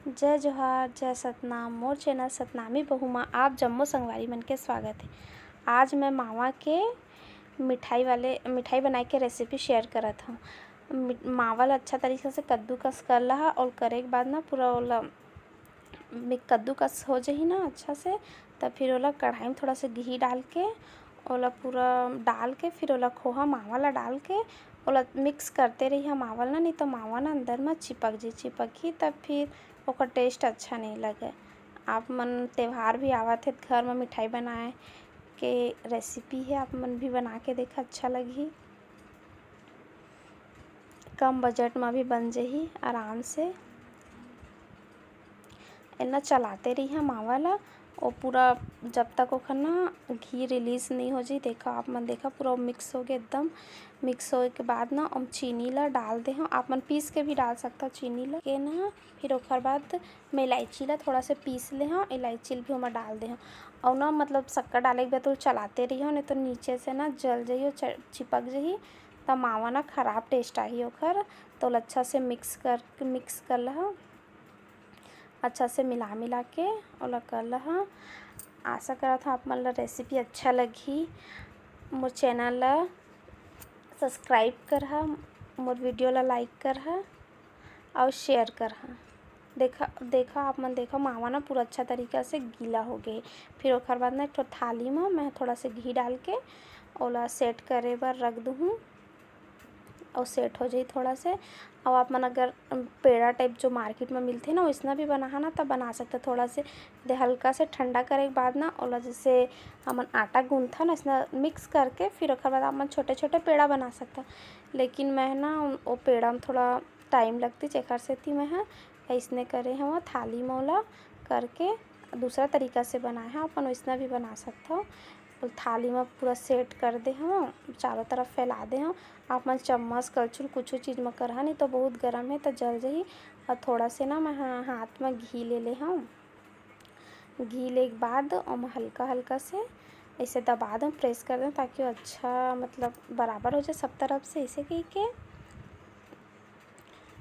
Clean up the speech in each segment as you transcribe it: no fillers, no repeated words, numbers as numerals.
जय जोहार जय सतनाम मोर चैनल सतनामी बहू माँ आप जम्मो संगवारी मन के स्वागत है। आज मैं मावा के मिठाई बनाए के रेसिपी शेयर करत हूँ। मावा ला अच्छा तरीके से कद्दूकस कर लहा और करे के बाद ना पूरा ओला कद्दूकस हो जाही ना अच्छा से, तब फिर ओला कढ़ाई में थोड़ा सा घी डाल के ओला पूरा डाल के फिर ओला खोहा मावा ला डाल के ओला मिक्स करते रही मावा ला, नहीं तो मावा ना अंदर में चिपक ही तब फिर ओकर टेस्ट अच्छा नहीं लगे। आप मन त्यौहार भी आवत है घर में मिठाई बनाए के रेसिपी है, आप मन भी बना के देखा अच्छा लगी। कम बजट में भी बन जाही आराम से। इतना चलाते रही मावा ला और पूरा जब तक ओखर ना घी रिलीज़ नहीं हो जाए। देखा आप मन देखा पूरा मिक्स हो गया, एकदम मिक्स होए के बाद ना हम चीनी ला डाल दे हूँ। आप मन पीस के भी डाल सकता चीनी ला के ना। फिर ओखर बाद मैं इलायची ला थोड़ा से पीस ले हूँ, इलायची भी हम डाल दे हूँ और ना मतलब शक्कर डाले के बाद तो चलाते रही हूँ, नहीं तो नीचे से ना जल जाही और चिपक जाही तब मावा ना ख़राब टेस्ट आही ओखर। तो अच्छा से मिक्स कर ला, अच्छा से मिला के ओला कर लहा। आशा करत हूँ आप मन ला रेसिपी अच्छा लगी। मोर चैनल ला सब्सक्राइब करहा, मोर वीडियो ला लाइक करहा और शेयर करहा। देखा आप मन देखा मावा ना पूरा अच्छा तरीका से गीला हो गए। फिर ओखर बाद ना एक ठो थाली में मैं थोड़ा से घी डाल के ओला सेट करे बर रख दूँ और सेट हो जाए थोड़ा से। और आप मन अगर पेड़ा टाइप जो मार्केट में मिलते ना वैसना भी बना ना तब बना सकते। थोड़ा से हल्का से ठंडा करे के बाद ना ओला जैसे हमन आटा गूंथा ना इसना मिक्स करके फिर ओखर बाद आप मन छोटे छोटे पेड़ा बना सकता। लेकिन मैं ना वो पेड़ा में थोड़ा टाइम लगती जेकर सेती मैं ऐसने करे हूँ थाली में ओला करके दूसरा तरीका से बनाए हैं। अपन वैसना भी बना सकता हो। थाली में पूरा सेट कर दे हूँ, चारों तरफ फैला दे हूँ। आप मन चम्मच कलछुल कुछ चीज़ में करहा, नहीं तो बहुत गर्म है तो जल जाही। और थोड़ा से ना मैं हाथ में घी ले हूँ। घी ले के बाद और मैं हल्का से ऐसे दबा दूँ, प्रेस कर दूँ ताकि वो अच्छा मतलब बराबर हो जाए सब तरफ से ऐसे कही के।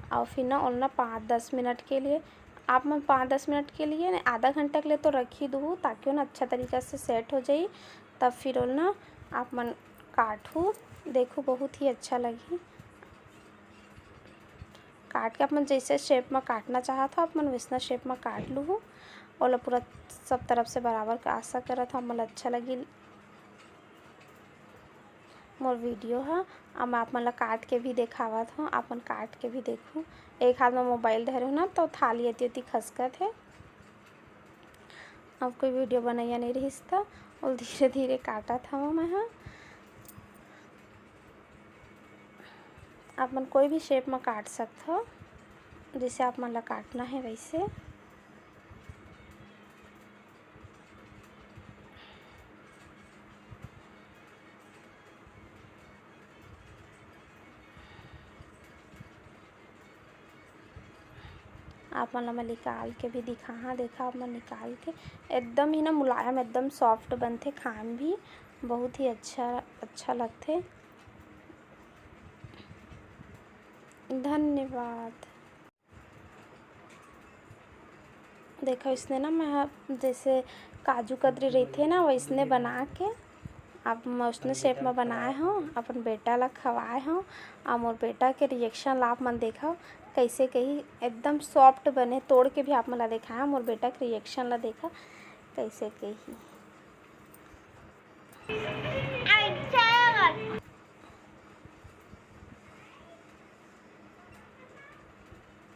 और फिर ना और ना 5-10 मिनट के लिए आप मैं 5-10 मिनट के लिए आधा घंटा के लिए तो रख ही दूँ ताकि वो ना अच्छा तरीक़ा से सेट हो जाए। तब फिर वो ना आप मन काटूँ, देखो बहुत ही अच्छा लगी। काट के आप मन जैसे शेप में काटना चाहत हो आप मन वैसना शेप में काट लूँ और पूरा सब तरफ से बराबर का। आशा करत हूँ मन अच्छा लगी मोर वीडियो है। अब मैं आप मन ला काट के भी दिखावत हूँ, आप मन काट के भी देखूँ। एक हाथ में मोबाइल धरे हो ना तो थाली अति खसकत है। अब कोई वीडियो बनाया नहीं रही था और धीरे धीरे काटा था मैं आप मन कोई भी शेप में काट सकते हो जैसे आप मन ला काटना है वैसे। आप मन ला मैं निकाल के भी दिखा, देखा आप मन निकाल के एकदम ही ना मुलायम एकदम सॉफ्ट बनते, खान भी बहुत ही अच्छा लगते। धन्यवाद। देखो इसने ना मैं जैसे काजू कतरी रहते ना वैसने बना के अब मैं उसने शेप में बनाए हूँ, अपन बेटा ला खवाए हूँ। और मोर बेटा के रिएक्शन ला आप मन देखा कैसे कही एकदम सॉफ्ट बने, तोड़ के भी आप मन ला दिखाया मोर बेटा के रिएक्शन ला देखा कैसे कही।